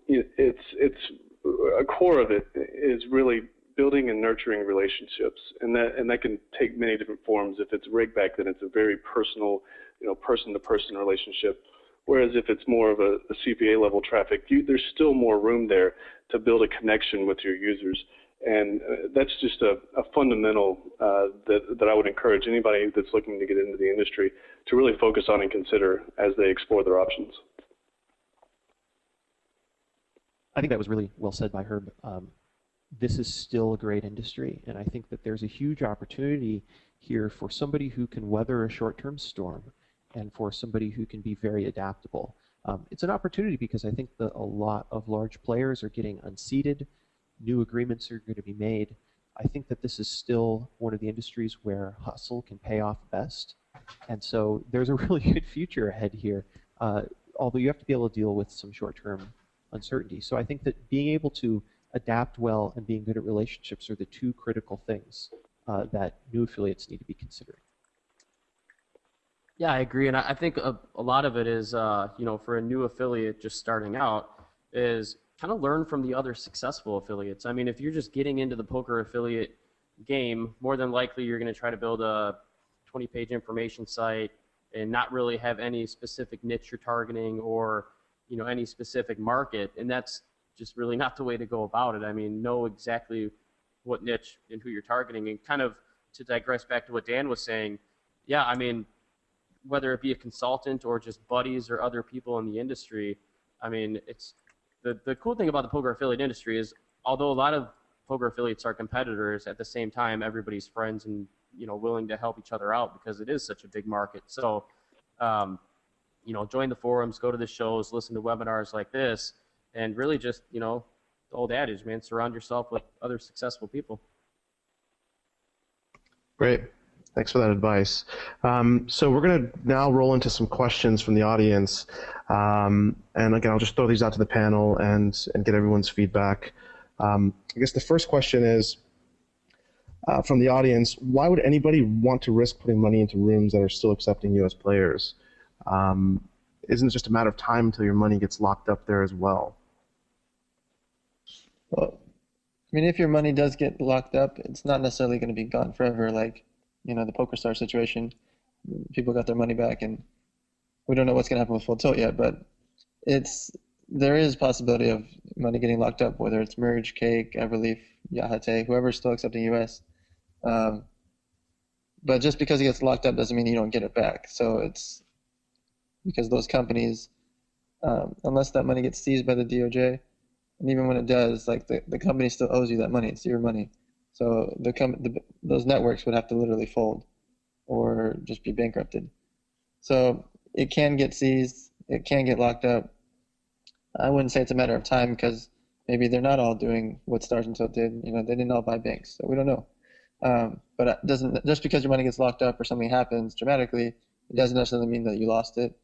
Speaker 5: it's a core of it is really building and nurturing relationships, and that can take many different forms. If it's rig-back, then it's a very personal, person-to-person relationship. Whereas if it's more of a CPA level traffic, there's still more room there to build a connection with your users, and that's just a fundamental that I would encourage anybody that's looking to get into the industry to really focus on and consider as they explore their options.
Speaker 4: I think that was really well said by Herb. This is still a great industry, and I think that there's a huge opportunity here for somebody who can weather a short-term storm and for somebody who can be very adaptable. It's an opportunity because I think that a lot of large players are getting unseated, new agreements are going to be made. I think that this is still one of the industries where hustle can pay off best, and so there's a really good future ahead here, although you have to be able to deal with some short-term uncertainty. So I think that being able to adapt well and being good at relationships are the two critical things that new affiliates need to be considering.
Speaker 3: Yeah, I agree, and I think a lot of it is, for a new affiliate just starting out, is kind of learn from the other successful affiliates. I mean, if you're just getting into the poker affiliate game, more than likely you're going to try to build a 20-page information site and not really have any specific niche you're targeting or, any specific market, and that's just really not the way to go about it. I mean, know exactly what niche and who you're targeting, and kind of to digress back to what Dan was saying, yeah, I mean, whether it be a consultant or just buddies or other people in the industry, I mean, it's the cool thing about the poker affiliate industry is, although a lot of poker affiliates are competitors, at the same time, everybody's friends and, willing to help each other out because it is such a big market. So, join the forums, go to the shows, listen to webinars like this, and really just, the old adage, man, surround yourself with other successful people.
Speaker 1: Great. Thanks for that advice. So we're going to now roll into some questions from the audience. And again, I'll just throw these out to the panel and get everyone's feedback. I guess the first question is from the audience: why would anybody want to risk putting money into rooms that are still accepting U.S. players? Isn't it just a matter of time until your money gets locked up there as well?
Speaker 2: Well, I mean, if your money does get locked up, it's not necessarily going to be gone forever. Like, the PokerStars situation, people got their money back, and we don't know what's going to happen with Full Tilt yet, but there is possibility of money getting locked up, whether it's Merge, Cake, Everleaf, Yahate, whoever's still accepting US. But just because it gets locked up doesn't mean you don't get it back. So it's because those companies, unless that money gets seized by the DOJ, and even when it does, like the company still owes you that money. It's your money. So those networks would have to literally fold or just be bankrupted. So it can get seized. It can get locked up. I wouldn't say it's a matter of time because maybe they're not all doing what Stars and Tilt did. They didn't all buy banks, so we don't know. But it doesn't, just because your money gets locked up or something happens dramatically, it doesn't necessarily mean that you lost it.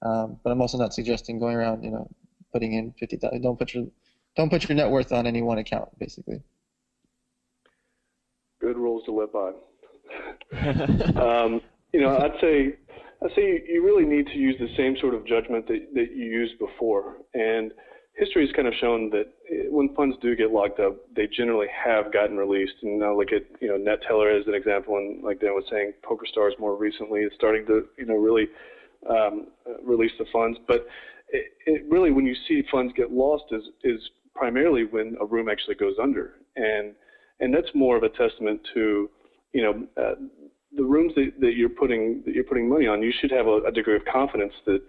Speaker 2: But I'm also not suggesting going around, putting in 50,000. Don't put your net worth on any one account, basically.
Speaker 5: Good rules to live by. I'd say you really need to use the same sort of judgment that you used before. And history has kind of shown that when funds do get locked up, they generally have gotten released. And now look at NetTeller as an example, and like Dan was saying, PokerStars more recently is starting to really release the funds. But it really, when you see funds get lost, is primarily when a room actually goes under, and that's more of a testament to the rooms that you're putting money on. You should have a degree of confidence that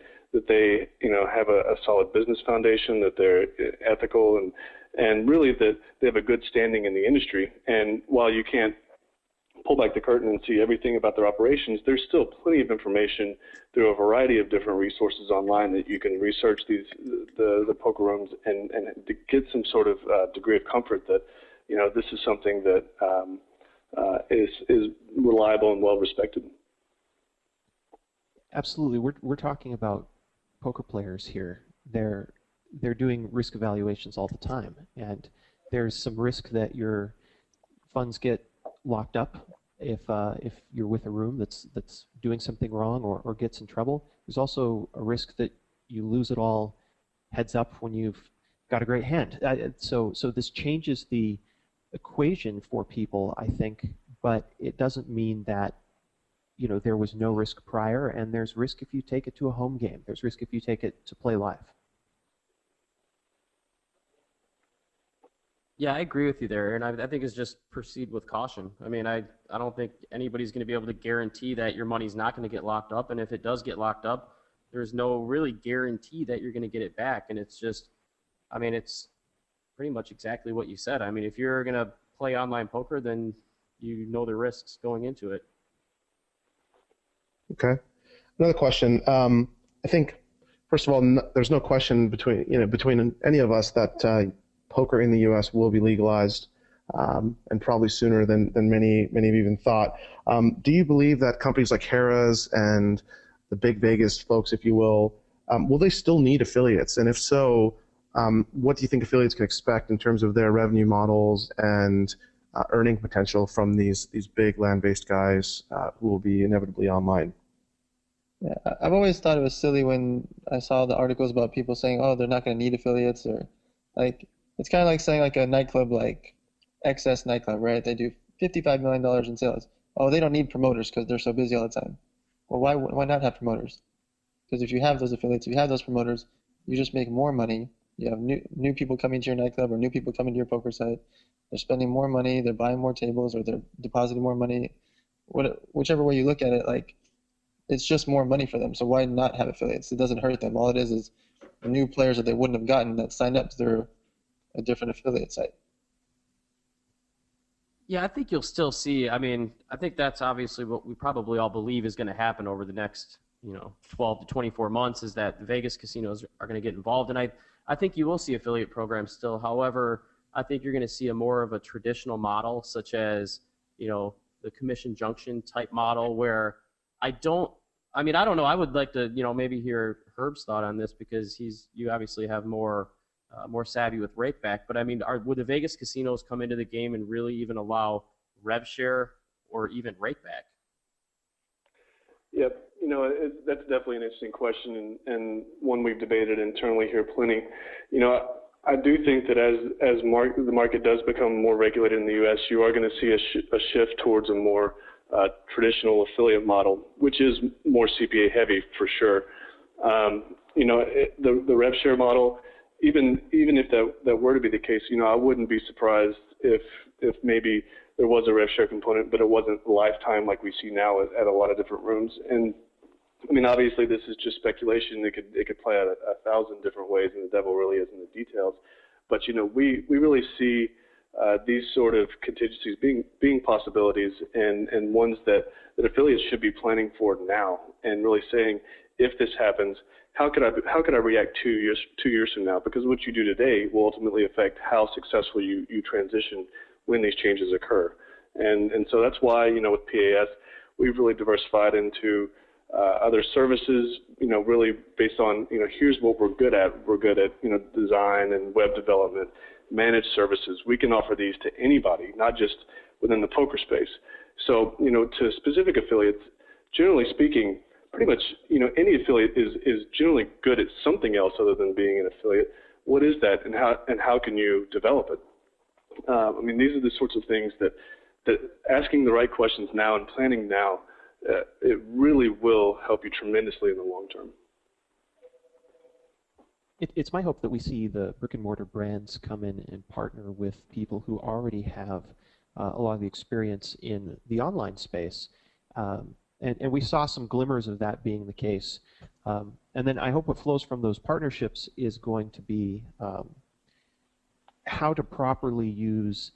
Speaker 5: they have a solid business foundation, that they're ethical, and really that they have a good standing in the industry. And while you can't pull back the curtain and see everything about their operations, there's still plenty of information through a variety of different resources online that you can research the poker rooms and to get some sort of degree of comfort that this is something that is reliable and well respected.
Speaker 4: Absolutely. We're talking about poker players here. They're doing risk evaluations all the time, and there's some risk that your funds get locked up if you're with a room that's doing something wrong or gets in trouble. There's also a risk that you lose it all heads up when you've got a great hand. So this changes the equation for people, I think, but it doesn't mean that there was no risk prior, and there's risk if you take it to a home game. There's risk if you take it to play live.
Speaker 3: Yeah, I agree with you there, and I think it's just proceed with caution. I mean, I don't think anybody's going to be able to guarantee that your money's not going to get locked up, and if it does get locked up, there's no really guarantee that you're going to get it back, and it's just, I mean, it's pretty much exactly what you said. I mean, if you're going to play online poker, then you know the risks going into it.
Speaker 1: Okay. Another question. I think, first of all, there's no question between any of us that poker in the U.S. will be legalized, and probably sooner than many have even thought. Do you believe that companies like Harrah's and the big Vegas folks, if you will they still need affiliates? And if so, what do you think affiliates can expect in terms of their revenue models and earning potential from these big land-based guys who will be inevitably online?
Speaker 2: Yeah, I've always thought it was silly when I saw the articles about people saying, "Oh, they're not going to need affiliates," or like it's kind of like saying like a nightclub like XS Nightclub, right? They do $55 million in sales. Oh, they don't need promoters because they're so busy all the time. Well, why not have promoters? Because if you have those affiliates, if you have those promoters, you just make more money. You have new people coming to your nightclub or new people coming to your poker site. They're spending more money. They're buying more tables or they're depositing more money. Whichever way you look at it, like it's just more money for them. So why not have affiliates? It doesn't hurt them. All it is new players that they wouldn't have gotten that signed up through a different affiliate site.
Speaker 3: Yeah, I think you'll still see. I mean, I think that's obviously what we probably all believe is going to happen over the next, 12 to 24 months, is that the Vegas casinos are going to get involved. And I think you will see affiliate programs still. However, I think you're going to see a more of a traditional model, such as, the commission junction type model, where I don't know. I would like to, maybe hear Herb's thought on this, because you obviously have more savvy with rakeback. But I mean, would the Vegas casinos come into the game and really even allow rev share or even rakeback?
Speaker 5: Yep. That's definitely an interesting question, and one we've debated internally here plenty. I do think that as the market does become more regulated in the U.S., you are going to see a shift towards a more traditional affiliate model, which is more CPA heavy for sure. The rev share model, even if that were to be the case, I wouldn't be surprised if maybe there was a rev share component, but it wasn't lifetime like we see now at a lot of different rooms. And I mean, obviously this is just speculation. It could play out 1,000 different ways, and the devil really is in the details. But we really see these sort of contingencies being possibilities, and ones that affiliates should be planning for now, and really saying, if this happens, how could I react 2 years from now? Because what you do today will ultimately affect how successful you transition when these changes occur. And so that's why, with PAS, we've really diversified into other services, really based on, here's what we're good at. We're good at, design and web development, managed services. We can offer these to anybody, not just within the poker space. So, to specific affiliates, generally speaking, pretty much, any affiliate is generally good at something else other than being an affiliate. What is that, and how can you develop it? These are the sorts of things that asking the right questions now and planning now, it really will help you tremendously in the long term.
Speaker 4: It's my hope that we see the brick-and-mortar brands come in and partner with people who already have a lot of the experience in the online space. And we saw some glimmers of that being the case. And then I hope what flows from those partnerships is going to be how to properly use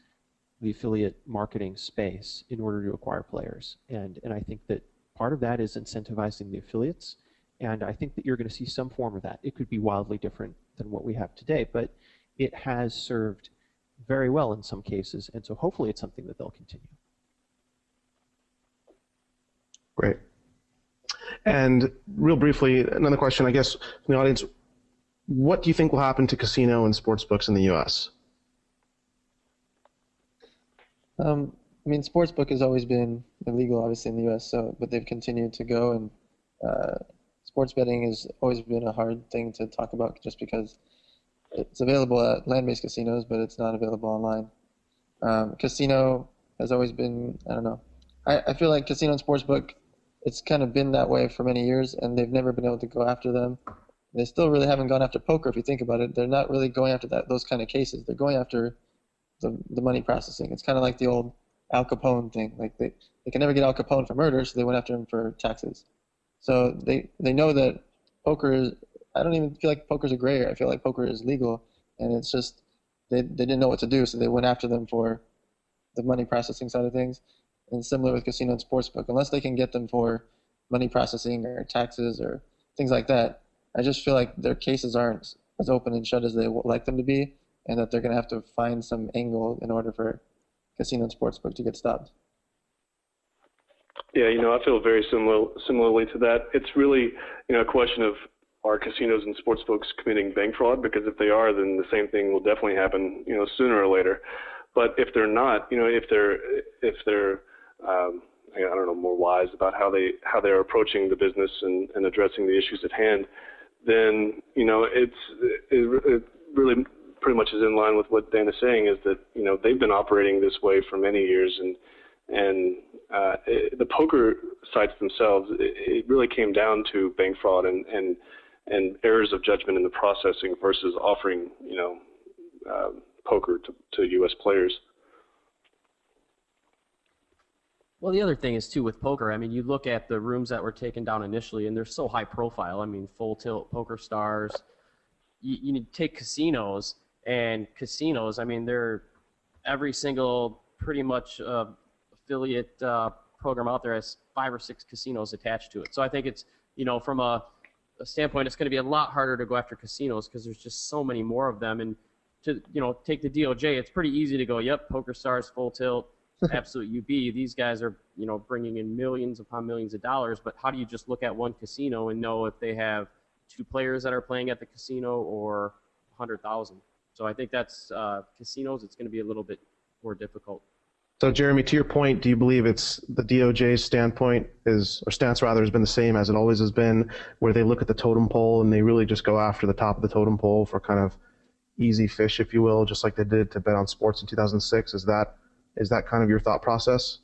Speaker 4: the affiliate marketing space in order to acquire players. And I think that part of that is incentivizing the affiliates. And I think that you're going to see some form of that. It could be wildly different than what we have today, but it has served very well in some cases. And so hopefully it's something that they'll continue.
Speaker 1: Great. And real briefly, another question, I guess, from the audience, what do you think will happen to casino and sports books in the U.S.?
Speaker 2: Sportsbook has always been illegal, obviously, in the U.S., but they've continued to go, and sports betting has always been a hard thing to talk about just because it's available at land-based casinos, but it's not available online. Casino has always been, I don't know. I feel like casino and sportsbook, it's kind of been that way for many years, and they've never been able to go after them. They still really haven't gone after poker, if you think about it. They're not really going after those kind of cases. They're going after the money processing. It's kind of like the old Al Capone thing. Like they can never get Al Capone for murder, so they went after him for taxes. So they know that poker is, I don't even feel like poker's a gray area. I feel like poker is legal, and it's just they didn't know what to do, so they went after them for the money processing side of things. And similar with casino and sportsbook, unless they can get them for money processing or taxes or things like that, I just feel like their cases aren't as open and shut as they would like them to be, and that they're going to have to find some angle in order for casino and sportsbook to get stopped.
Speaker 5: Yeah, I feel very similarly to that. It's really, a question of, are casinos and sportsbooks committing bank fraud? Because if they are, then the same thing will definitely happen, sooner or later. But if they're not, if they're I don't know, more wise about how they're approaching the business and addressing the issues at hand, then it really pretty much is in line with what Dan is saying, is that they've been operating this way for many years, and the poker sites themselves, it really came down to bank fraud and errors of judgment in the processing versus offering poker to U.S. players.
Speaker 3: Well, the other thing is, too, with poker, you look at the rooms that were taken down initially, and they're so high profile. Full Tilt, Poker Stars. You take casinos, and casinos, they're every single pretty much affiliate program out there has 5 or 6 casinos attached to it. So I think it's, from a standpoint, it's going to be a lot harder to go after casinos because there's just so many more of them. And to, take the DOJ, it's pretty easy to go, yep, Poker Stars, Full Tilt, Absolute UB, these guys are, bringing in millions upon millions of dollars, but how do you just look at one casino and know if they have 2 players that are playing at the casino or 100,000? So I think that's casinos, it's going to be a little bit more difficult.
Speaker 1: So Jeremy, to your point, do you believe it's the DOJ's standpoint stance rather, has been the same as it always has been, where they look at the totem pole and they really just go after the top of the totem pole for kind of easy fish, if you will, just like they did to bet on sports in 2006? Is that kind of your thought process?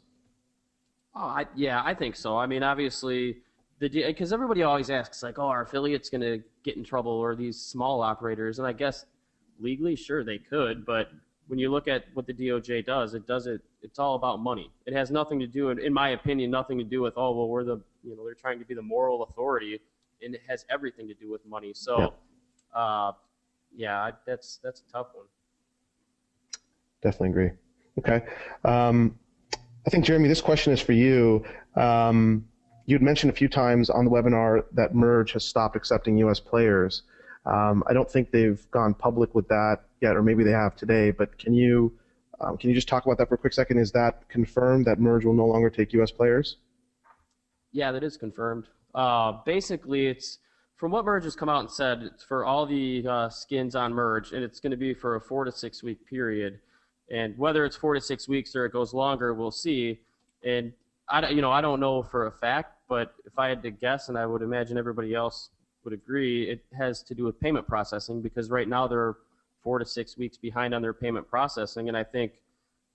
Speaker 3: Oh, yeah, I think so. Obviously, because everybody always asks, like, our affiliate's going to get in trouble, or these small operators, and I guess legally, sure, they could, but when you look at what the DOJ does, it's all about money. It has nothing to do, in my opinion, nothing to do with, we're they're trying to be the moral authority, and it has everything to do with money. So, yeah, that's a tough one.
Speaker 1: Definitely agree. Okay. I think, Jeremy, this question is for you. you'd mentioned a few times on the webinar that Merge has stopped accepting U.S. players. I don't think they've gone public with that yet, or maybe they have today, but can you just talk about that for a quick second? Is that confirmed that Merge will no longer take U.S. players?
Speaker 3: Yeah, that is confirmed. Basically, it's from what Merge has come out and said, it's for all the skins on Merge, and it's going to be for a 4 to 6 week period. And whether it's 4 to 6 weeks or it goes longer, we'll see. And I don't know for a fact, but if I had to guess, and I would imagine everybody else would agree, it has to do with payment processing, because right now they're 4 to 6 weeks behind on their payment processing, and I think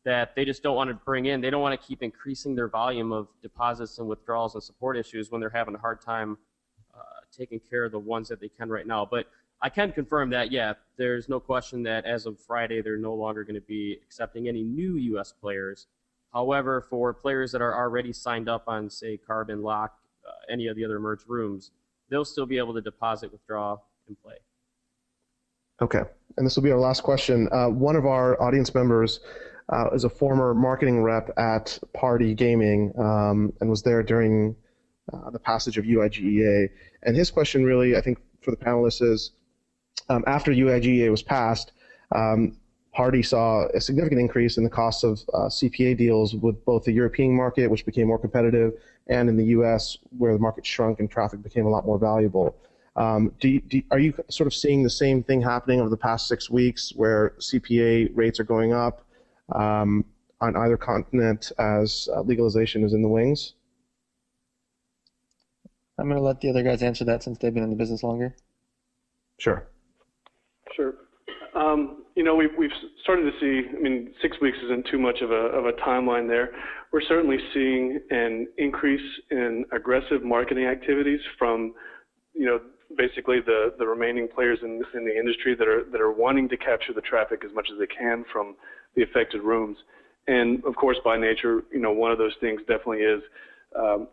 Speaker 3: that they just don't want to they don't want to keep increasing their volume of deposits and withdrawals and support issues when they're having a hard time taking care of the ones that they can right now. But I can confirm that, yeah, there's no question that as of Friday, they're no longer going to be accepting any new U.S. players. However, for players that are already signed up on, say, Carbon, Lock, any of the other Merge rooms, they'll still be able to deposit, withdraw, and play.
Speaker 1: Okay, and this will be our last question. One of our audience members is a former marketing rep at Party Gaming and was there during the passage of UIGEA. And his question really, I think, for the panelists is, after UIGEA was passed, Party saw a significant increase in the cost of CPA deals with both the European market, which became more competitive, and in the U.S., where the market shrunk and traffic became a lot more valuable. Are you sort of seeing the same thing happening over the past 6 weeks, where CPA rates are going up on either continent as legalization is in the wings?
Speaker 2: I'm going to let the other guys answer that since they've been in the business longer.
Speaker 1: Sure.
Speaker 5: Sure. We've started to see, 6 weeks isn't too much of a timeline there. We're certainly seeing an increase in aggressive marketing activities from, basically the remaining players in the industry that are wanting to capture the traffic as much as they can from the affected rooms. And of course, by nature, one of those things definitely is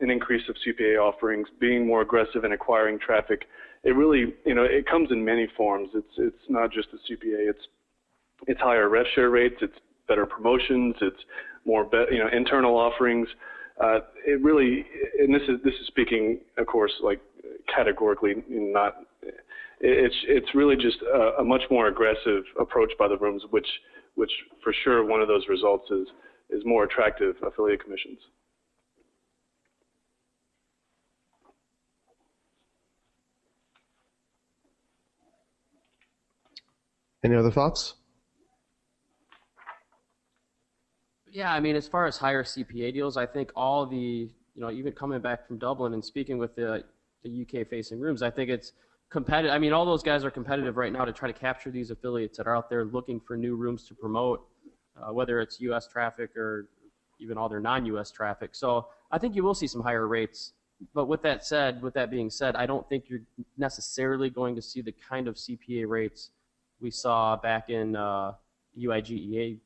Speaker 5: an increase of CPA offerings, being more aggressive in acquiring traffic. It really, it comes in many forms. It's not just the CPA. It's higher rev share rates. It's better promotions. It's more, internal offerings. It really, and this is speaking, of course, like categorically, not. It's really just a much more aggressive approach by the rooms, which for sure one of those results is more attractive affiliate commissions.
Speaker 1: Any other thoughts?
Speaker 3: Yeah, as far as higher CPA deals, I think all the, even coming back from Dublin and speaking with the UK-facing rooms, I think it's competitive. All those guys are competitive right now to try to capture these affiliates that are out there looking for new rooms to promote, whether it's U.S. traffic or even all their non-U.S. traffic. So I think you will see some higher rates. But with that being said, I don't think you're necessarily going to see the kind of CPA rates we saw back in UIGEA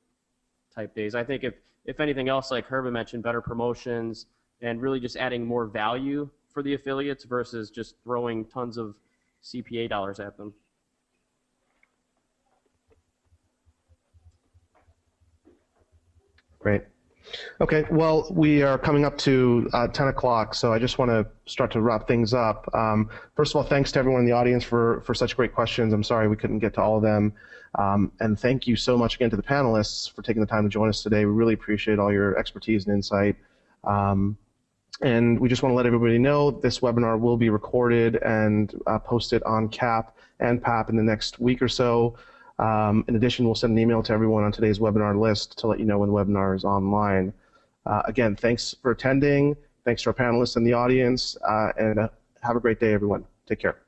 Speaker 3: type days. I think if anything else, like Herb mentioned, better promotions and really just adding more value for the affiliates versus just throwing tons of CPA dollars at them.
Speaker 1: Great. Okay, well, we are coming up to 10 o'clock, so I just want to start to wrap things up. First of all, thanks to everyone in the audience for such great questions. I'm sorry we couldn't get to all of them. And thank you so much again to the panelists for taking the time to join us today. We really appreciate all your expertise and insight. And we just want to let everybody know this webinar will be recorded and posted on CAP and PAP in the next week or so. In addition, we'll send an email to everyone on today's webinar list to let you know when the webinar is online. Again, thanks for attending. Thanks to our panelists in the audience, and have a great day, everyone. Take care.